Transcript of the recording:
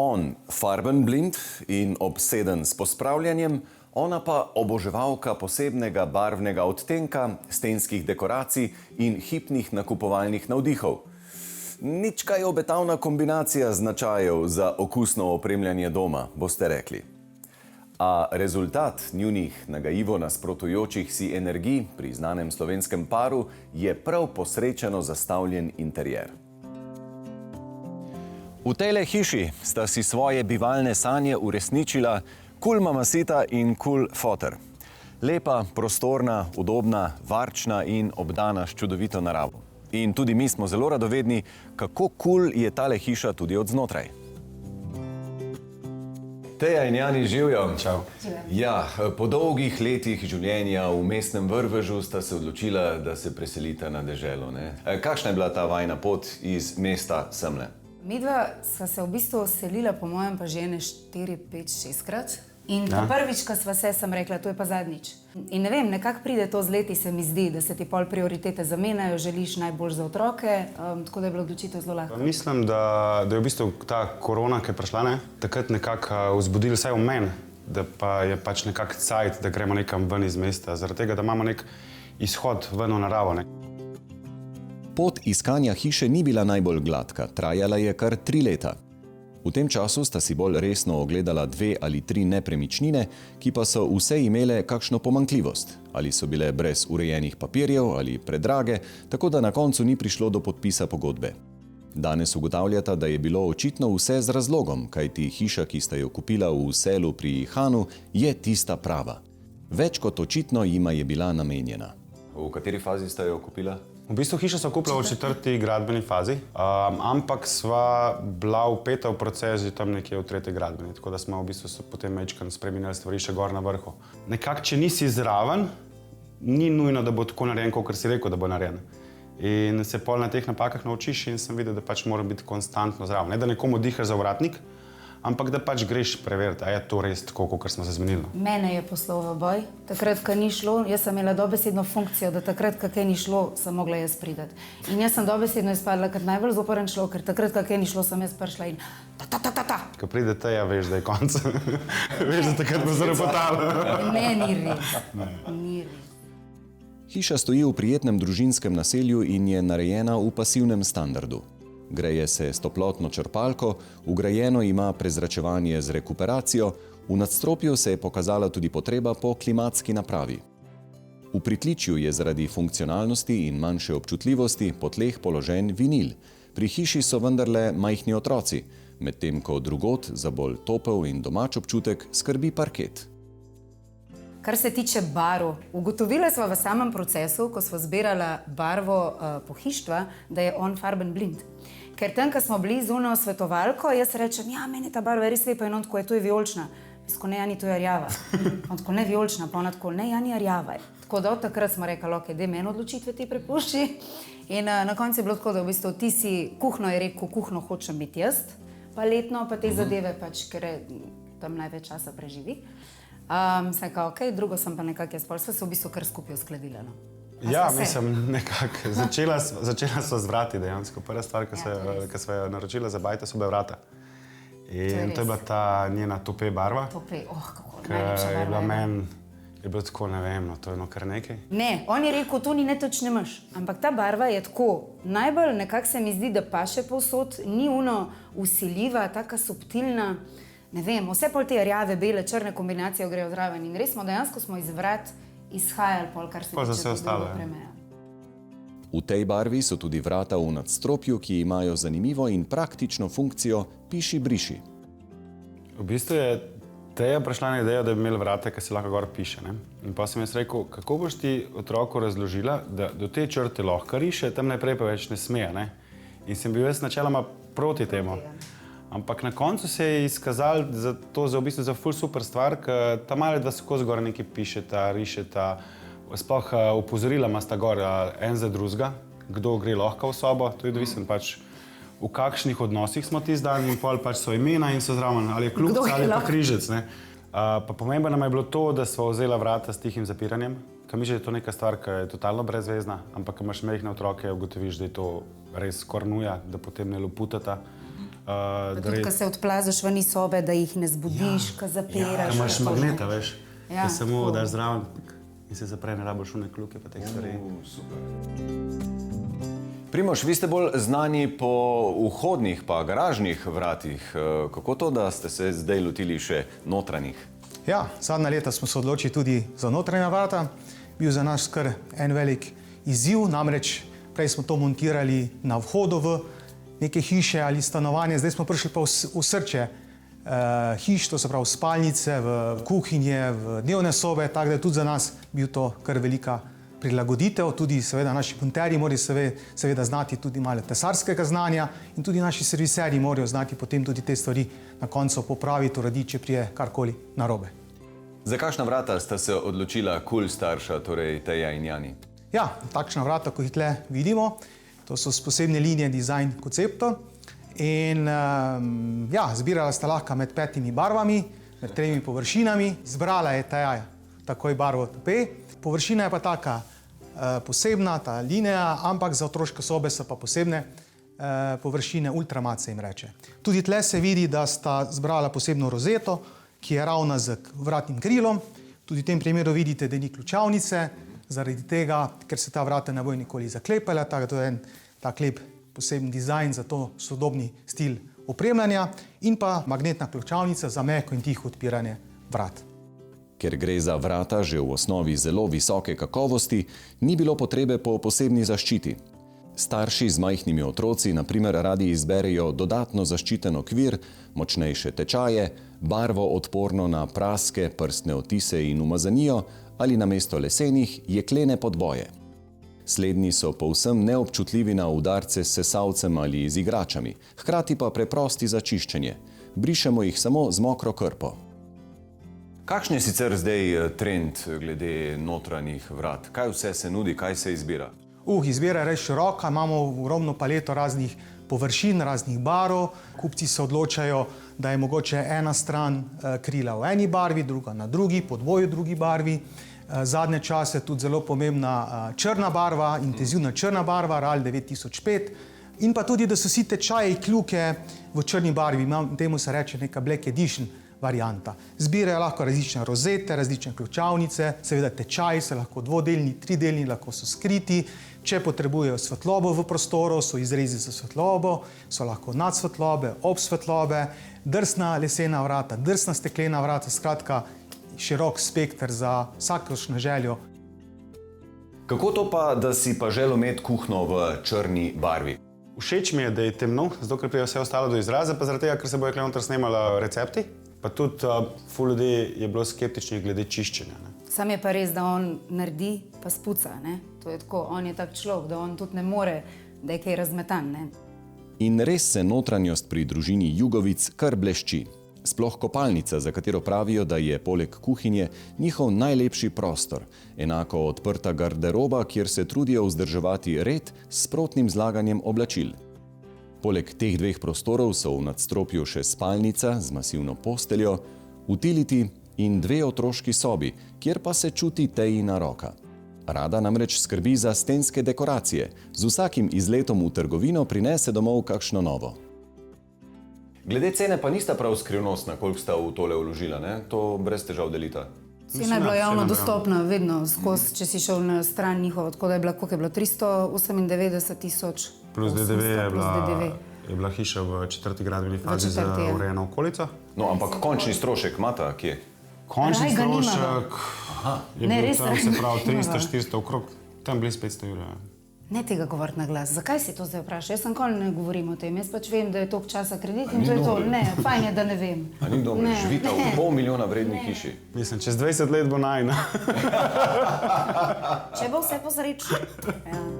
On farbenblind in obseden s pospravljanjem, ona pa oboževalka posebnega barvnega odtenka, stenskih dekoracij in hipnih nakupovalnih navdihov. Nič kaj obetavna kombinacija značajev za okusno opremljanje doma, boste rekli. A rezultat njunih nagajivo nasprotujočih si energij pri znanem slovenskem paru je prav posrečeno zastavljen interjer. V tejle hiši sta si svoje bivalne sanje uresničila kul mamasita in kul foter. Lepa, prostorna, udobna, varčna in obdana s čudovito naravo. In tudi mi smo zelo radovedni, kako kul je tale hiša tudi od znotraj. Teja in Jani, živjo. Čau. Ja, po dolgih letih življenja v mestnem vrvežu sta se odločila, da se preselita na deželo, ne? Kakšna je bila ta vajina pot iz mesta semle? Midva sva se v bistvu selila, po mojem, pa že 4, 5, 6krat. In prvič, ko sva se, sem rekla, to je pa zadnjič. In ne vem, nekako pride to z leti, se mi zdi, da se ti pol prioritete zamenjajo, želiš najbolj za otroke, tako da je bila odločitev zelo lahka. Mislim, da je v bistvu ta korona, ki je prišla, takrat nekako vzbudila vsaj v meni, da pa je pač nekako cajt, da gremo nekam ven iz mesta, zaradi tega, da imamo nek izhod ven v naravo. Pot iskanja hiše ni bila najbolj gladka, trajala je kar 3 leta. V tem času sta si bolj resno ogledala 2 ali 3 nepremičnine, ki pa so vse imele kakšno pomanjkljivost. Ali so bile brez urejenih papirjev ali predrage, tako da na koncu ni prišlo do podpisa pogodbe. Danes ugotavljata, da je bilo očitno vse z razlogom, kajti hiša, ki sta jo kupila v selu pri Hanu, je tista prava. Več kot očitno jima je bila namenjena. V kateri fazi sta jo kupila? V bistvu hišo so kupila v 4. gradbeni fazi, ampak sva bila vpeta v proces že tam nekje v 3. gradbeni, tako da smo v bistvu potem majčkeno spremenili stvari še gor na vrhu. Nekako, če nisi zraven, ni nujno, da bo tako narejen, kot si rekel, da bo narejen. In se pol na teh napakah naučiš in sem videl, da pač mora biti konstantno zraven. Ne da nekomu dihaš za vratnik, ampak da pač greš preveriti, a je to res tako, kot smo se zmenili. Mene je poslal v boj. Takrat, ko ni šlo, jaz sem imela dobesedno funkcijo, da takrat, ko kaj ni šlo, sem mogla jaz prideti. In jaz sem dobesedno izpadla kot najbolj zoporen človek, ker takrat, ko kaj ni šlo, sem jaz prišla in ta. Ko pride Teja, veš, da je konc. Veš, da takrat bo zarepotala. Ne, ni res. Ni res. Hiša stoji v prijetnem družinskem naselju in je narejena v pasivnem standardu. Greje se s toplotno črpalko, vgrajeno ima prezračevanje z rekuperacijo, v nadstropju se je pokazala tudi potreba po klimatski napravi. V pritličju je zaradi funkcionalnosti in manjše občutljivosti po tleh položen vinil. Pri hiši so vendarle majhni otroci, medtem ko drugod za bolj topel in domač občutek skrbi parket. Kar se tiče barv, ugotovila sva v samem procesu, ko sva zbirala barvo pohištva, da je on farbenblind. Ker tam, ko smo bili zunaj svetovalko, jaz rečem, ja, meni ta barva je res lepa in on tako je, to je vijolična. Tako, ne, Jani, to je rjava. On tako, ne vijolična, pa ona tako, ne, Jani, rjava je. Tako da od takrat smo rekli, ok, daj meni odločitve ti prepušči. In na koncu je bilo tako, da v bistvu ti si, kuhno je rekel, kuhno hočem biti jaz, pa letno pa te zadeve pač, ker tam največ časa preživi. Sem rekla, ok, drugo sem pa nekako jaz, pol sva se v bistvu kar skupaj uskladila, no. Ja, mislim, nekako. Začela sva z vrati dejansko. Prva stvar, ki sva jo naročila za bajta, so bile vrata. In to je bila ta njena tope barva. Tope, kako najlepša barva. Je bila meni, je bilo tako, ne vem, no, to je kar nekaj. Ne, on je rekel, to ni netočne maš, ampak ta barva je tako, najbolj nekako se mi zdi, da paše povsod, ni usiljiva, taka subtilna, ne vem, vse pol te rjave, bele, črne kombinacije grejo zraven in res dejansko smo iz vrat izhajali pol, kar se tiče drugo premeja. V tej barvi so tudi vrata v nadstropju, ki imajo zanimivo in praktično funkcijo piši-briši. V bistvu je Teja prišla na idejo, da bi imeli vrata, ki se lahko gor piše. In pa sem jaz rekel, kako boš ti otroku razložila, da do te črte lahko riše, tam najprej pa več ne smeje. In sem bil jaz načeloma proti temu. Ampak na koncu se je izkazalo v bistvu za ful super stvar, ker tam ali da se skozi gor nekaj pišeta, rišeta, sploh opozorila ima sta gor en za drugega, kdo gre lahko v sobo, to je odvisen pač v kakšnih odnosih smo ti zdaj in pol pač so imena in so zraven, ali je kljubca ali pa križec. Pa pomembno nam je bilo to, da sva vzela vrata s tihim zapiranjem, ker mi že je to neka stvar, ki je totalno brezvezna, ampak ko imaš majhne otroke, ugotoviš, da je to res skoraj nuja, da potem ne loputata. Tudi, ko se odplaziš ven iz sobe, da jih ne zbudiš, ko zapiraš. Imaš magneta, veš, Ja, da samo tako. daš zraven in se zapre, ne rabiš une kljuke pa teh stvari. Primož, vi ste bolj znani po vhodnih pa garažnih vratih. Kako to, da ste se zdaj lotili še notranjih? Ja, zadnja leta smo se odločili tudi za notranja vrata. Bil za nas kar en velik izziv, namreč prej smo to montirali na vhodu v neke hiše ali stanovanje, zdaj smo prišli pa v srče hiš, to se pravi v spalnice, v kuhinje, v dnevne sobe, tako da je tudi za nas bil to kar velika prilagoditev. Tudi seveda naši monterji morajo seveda znati tudi malo tesarskega znanja in tudi naši serviserji morajo znati potem tudi te stvari na koncu popraviti, urediti, če prije karkoli narobe. Za kakšna vrata sta se odločila starša, torej Teja in Jani? Ja, takšna vrata, kot jih tle vidimo, to so z posebne linije design koncepta. In ja, zbirala sta lahko med 5 barvami, med 3 površinami. Zbrala je Teja takoj barvo tope. Površina je pa taka posebna, ta linija, ampak za otroške sobe so pa posebne površine, ultramat se jim reče. Tudi tle se vidi, da sta zbrala posebno rozeto, ki je ravna z vratnim krilom. Tudi v tem primeru vidite, da ni ključavnice, zaradi tega, ker se ta vrata ne bojo nikoli zaklepala, tako da to je en tak lep poseben dizajn za to sodobni stil opremljanja in pa magnetna ključavnica za mehko in tiho odpiranje vrat. Ker gre za vrata že v osnovi zelo visoke kakovosti, ni bilo potrebe po posebni zaščiti. Starši z majhnimi otroci na primer radi izberejo dodatno zaščiten okvir, močnejše tečaje, barvo odporno na praske, prstne odtise in umazanijo ali namesto lesenih jeklene podboje. Slednji so povsem neobčutljivi na udarce s sesalcem ali z igračami, hkrati pa preprosti za čiščenje. Brišemo jih samo z mokro krpo. Kakšen je sicer zdaj trend glede notranjih vrat? Kaj vse se nudi, kaj se izbira? Izbira je res široka, imamo ogromno paleto raznih površin, raznih barv. Kupci se odločajo, da je mogoče ena stran krila v eni barvi, druga na drugi, podvoju drugi barvi. Zadnje čase tudi zelo pomembna črna barva, intenzivna črna barva, RAL 9005. In pa tudi, da so vsi tečaji kljuke v črni barvi, temu se reče neka Black Edition varianta. Zbirajo lahko različne rozete, različne ključavnice, seveda tečaji so lahko dvodelni, tridelni, lahko so skriti. Če potrebujejo svetlobo v prostoru, so izrezi za svetlobo, so lahko nadsvetlobe, obsvetlobe, drsna lesena vrata, drsna steklena vrata, skratka širok spekter za vsakršno željo. Kako to pa, da si pa želel imeti kuhinjo v črni barvi? Všeč mi je, da je temno, zato ker prije vse ostalo do izraza, pa zaradi tega, ker se bojo noter snemala recepti. Pa tudi ful ljudi je bilo skeptičnih glede čiščenja. Ne? Sam je pa res, da on naredi pa spuca. Ne? To je tako, on je tak človek, da on tudi ne more, da je kaj razmetan. Ne? In res se notranjost pri družini Jugovic kar blešči. Sploh kopalnica, za katero pravijo, da je poleg kuhinje njihov najlepši prostor. Enako odprta garderoba, kjer se trudijo vzdrževati red s sprotnim zlaganjem oblačil. Poleg teh dveh prostorov so v nadstropju še spalnica z masivno posteljo, utility in 2 otroški sobi, kjer pa se čuti Tejina roka. Rada namreč skrbi za stenske dekoracije. Z vsakim izletom v trgovino prinese domov kakšno novo. Glede cene pa nista prav skrivnostna, koliko sta v tole vložila, ne? To brez težav delita. Cena je bila javno dostopna, vedno skozi, če si šel na stran njihovo, tako da je bila, koliko je bilo, 398 000. Plus DDV je bila hiša v 4. gradbeni fazi za urejeno okolico. No, ampak končni strošek imata kje? Končni Raj ga nimamo. strošek je Ne, bil res tam, raj se pravi, nimamo. 300-400 okrog, tam blizu 500 evrov. Ne tega govoriti na glas. Zakaj si to zdaj vprašal? Jaz nikoli ne govorim o tem. Jaz pač vem, da je toliko časa kredit in to je to. Ne, fajn je, da ne vem. A ni dobro, Ne, živita v ne. pol milijona vredni hiši. Mislim, čez 20 let bo najna. Če bo vse po sreči. Ja.